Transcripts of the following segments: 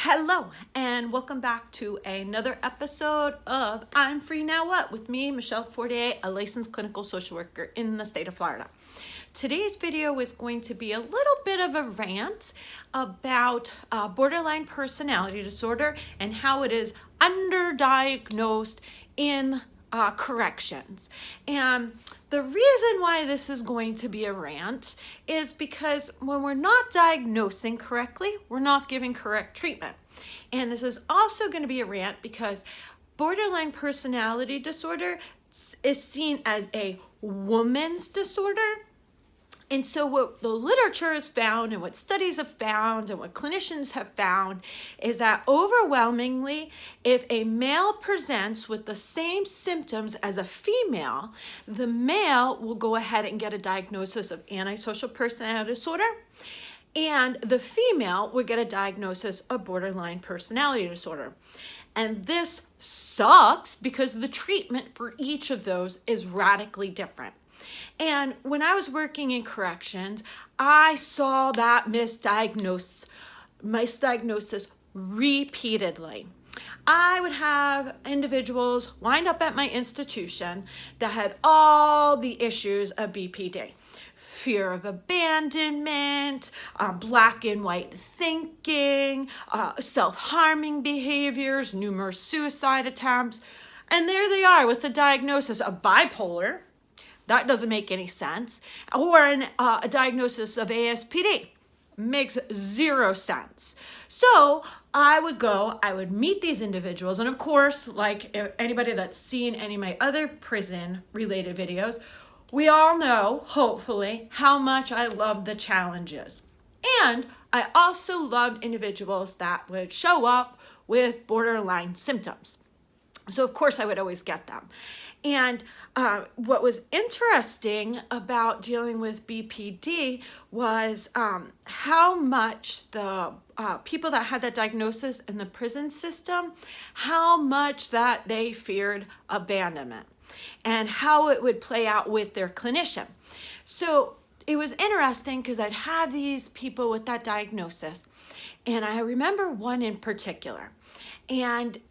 Hello, and welcome back to another episode of I'm Free Now What with me, Michelle Fortier, a licensed clinical social worker in the state of Florida. Today's video is going to be a little bit of a rant about borderline personality disorder and how it is underdiagnosed in corrections. And the reason why this is going to be a rant is because when we're not diagnosing correctly, we're not giving correct treatment. And this is also going to be a rant because borderline personality disorder is seen as a woman's disorder. And so what the literature has found and what studies have found and what clinicians have found is that overwhelmingly, if a male presents with the same symptoms as a female, the male will go ahead and get a diagnosis of antisocial personality disorder, and the female would get a diagnosis of borderline personality disorder. And this sucks because the treatment for each of those is radically different. And when I was working in corrections, I saw that misdiagnosis repeatedly. I would have individuals wind up at my institution that had all the issues of BPD. Fear of abandonment, black and white thinking, self-harming behaviors, numerous suicide attempts. And there they are with the diagnosis of bipolar. That doesn't make any sense. Or a diagnosis of ASPD. Makes zero sense. So I would meet these individuals. And of course, like anybody that's seen any of my other prison related videos, we all know, hopefully, how much I love the challenges. And I also loved individuals that would show up with borderline symptoms. So of course I would always get them. And what was interesting about dealing with BPD was how much the people that had that diagnosis in the prison system, how much that they feared abandonment and how it would play out with their clinician. So it was interesting because I'd have these people with that diagnosis, and I remember one in particular. And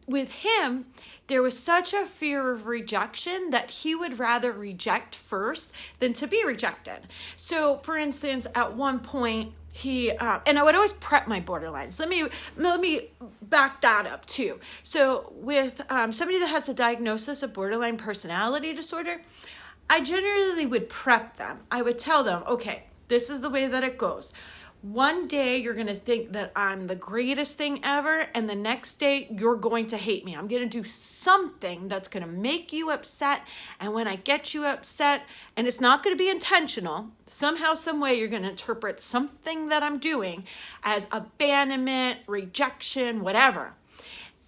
with him, there was such a fear of rejection that he would rather reject first than to be rejected. So, for instance, at one point, he and I would always prep my borderlines. Let me back that up too. So, with somebody that has a diagnosis of borderline personality disorder, I generally would prep them. I would tell them, okay, this is the way that it goes. One day you're going to think that I'm the greatest thing ever, and the next day you're going to hate me. I'm going to do something that's going to make you upset, and when I get you upset, and it's not going to be intentional, somehow, some way you're going to interpret something that I'm doing as abandonment, rejection, whatever.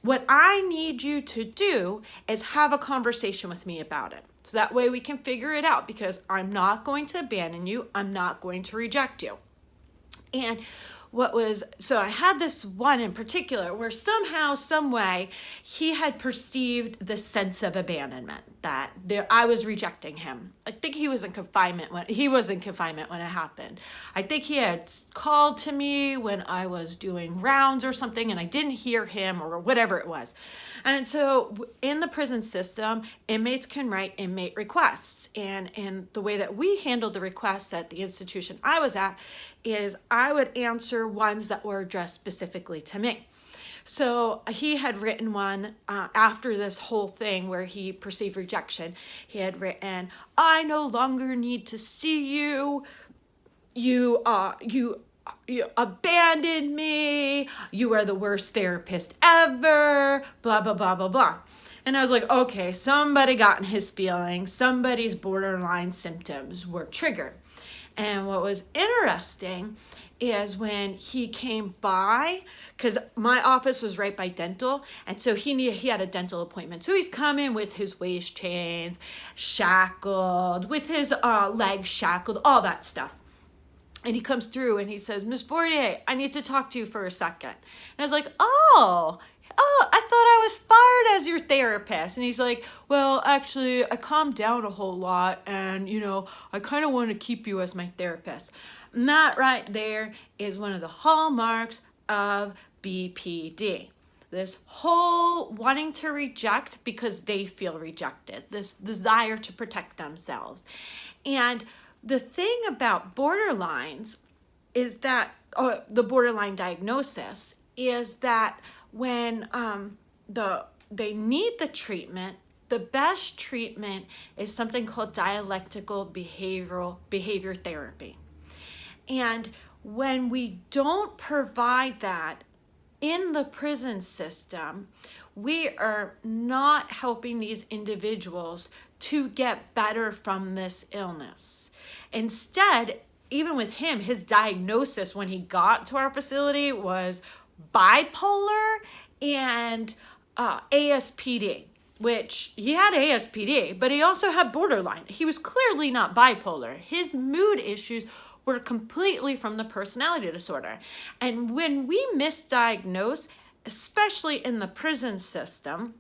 What I need you to do is have a conversation with me about it. So that way we can figure it out, because I'm not going to abandon you. I'm not going to reject you. And so I had this one in particular where somehow, some way, he had perceived the sense of abandonment, that I was rejecting him. I think he was in confinement when it happened. I think he had called to me when I was doing rounds or something, and I didn't hear him or whatever it was. And so in the prison system, inmates can write inmate requests. And the way that we handled the requests at the institution I was at is I would answer ones that were addressed specifically to me. So he had written one after this whole thing where he perceived rejection. He had written, "I no longer need to see you. You abandoned me. You are the worst therapist ever. Blah, blah, blah, blah, blah." And I was like, okay, somebody got in his feelings. Somebody's borderline symptoms were triggered. And what was interesting is when he came by, because my office was right by dental, and so he had a dental appointment. So he's coming with his waist chains shackled, with his legs shackled, all that stuff. And he comes through and he says, "Ms. Fortier, I need to talk to you for a second." And I was like, oh, I thought I was fired as your therapist. And he's like, "Well, actually, I calmed down a whole lot, and, I kind of want to keep you as my therapist." And that right there is one of the hallmarks of BPD. This whole wanting to reject because they feel rejected, this desire to protect themselves. And the thing about borderlines is that, the borderline diagnosis is that when they need the treatment, the best treatment is something called dialectical behavior therapy. And when we don't provide that in the prison system, we are not helping these individuals to get better from this illness. Instead, even with him, his diagnosis when he got to our facility was bipolar and ASPD, which he had ASPD, but he also had borderline. He was clearly not bipolar. His mood issues were completely from the personality disorder. And when we misdiagnose, especially in the prison system,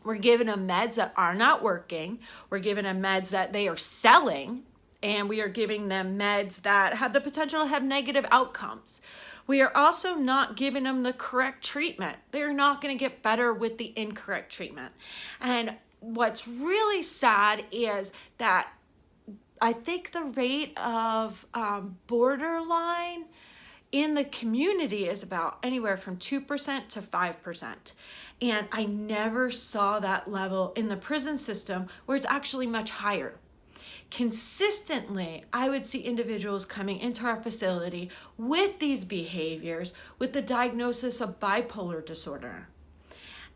we're giving them meds that are not working. We're giving them meds that they are selling, and we are giving them meds that have the potential to have negative outcomes. We are also not giving them the correct treatment. They're not going to get better with the incorrect treatment. And what's really sad is that I think the rate of borderline in the community is about anywhere from 2% to 5%. And I never saw that level in the prison system where it's actually much higher. Consistently, I would see individuals coming into our facility with these behaviors with the diagnosis of bipolar disorder.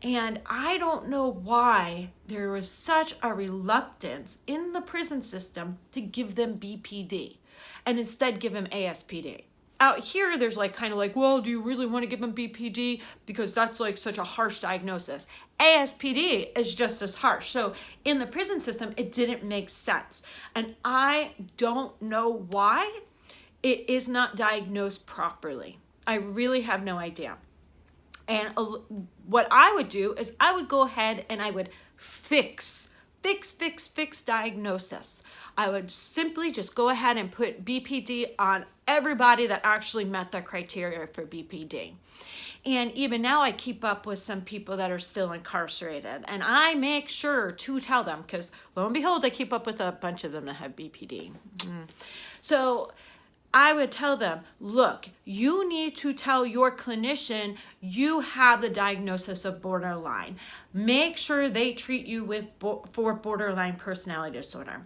And I don't know why there was such a reluctance in the prison system to give them BPD and instead give them ASPD. Out here, there's well, do you really want to give them BPD? Because that's like such a harsh diagnosis. ASPD is just as harsh. So in the prison system, it didn't make sense. And I don't know why it is not diagnosed properly. I really have no idea. And what I would do is I would go ahead and I would fix diagnosis. I would simply just go ahead and put BPD on everybody that actually met the criteria for BPD. And even now I keep up with some people that are still incarcerated, and I make sure to tell them, because lo and behold, I keep up with a bunch of them that have BPD. So I would tell them, look, you need to tell your clinician you have the diagnosis of borderline. Make sure they treat you for borderline personality disorder.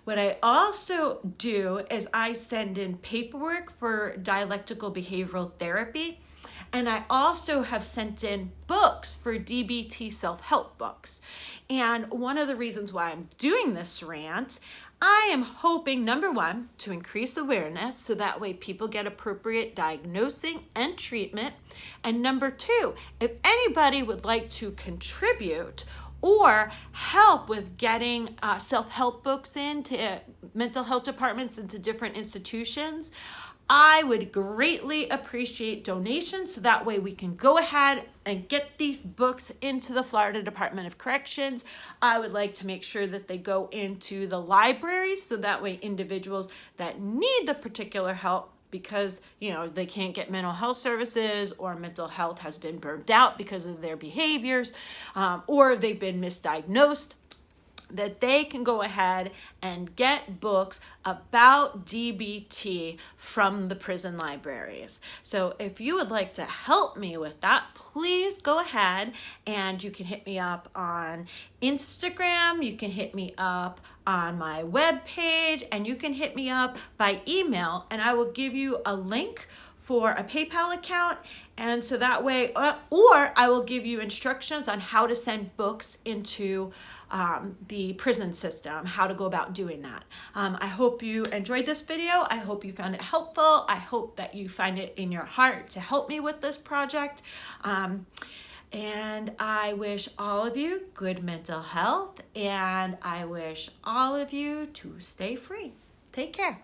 What I also do is I send in paperwork for dialectical behavioral therapy, and I also have sent in books for DBT self-help books. And one of the reasons why I'm doing this rant, I am hoping, number one, to increase awareness so that way people get appropriate diagnosing and treatment. And number two, if anybody would like to contribute or help with getting self-help books into mental health departments into different institutions, I would greatly appreciate donations so that way we can go ahead and get these books into the Florida Department of Corrections. I would like to make sure that they go into the libraries so that way individuals that need the particular help because, they can't get mental health services or mental health has been burned out because of their behaviors, or they've been misdiagnosed, that they can go ahead and get books about DBT from the prison libraries. So if you would like to help me with that, please go ahead and you can hit me up on Instagram, you can hit me up on my webpage, and you can hit me up by email, and I will give you a link for a PayPal account, and so that way, or I will give you instructions on how to send books into the prison system, how to go about doing that. I hope you enjoyed this video. I hope you found it helpful. I hope that you find it in your heart to help me with this project. And I wish all of you good mental health, and I wish all of you to stay free. Take care.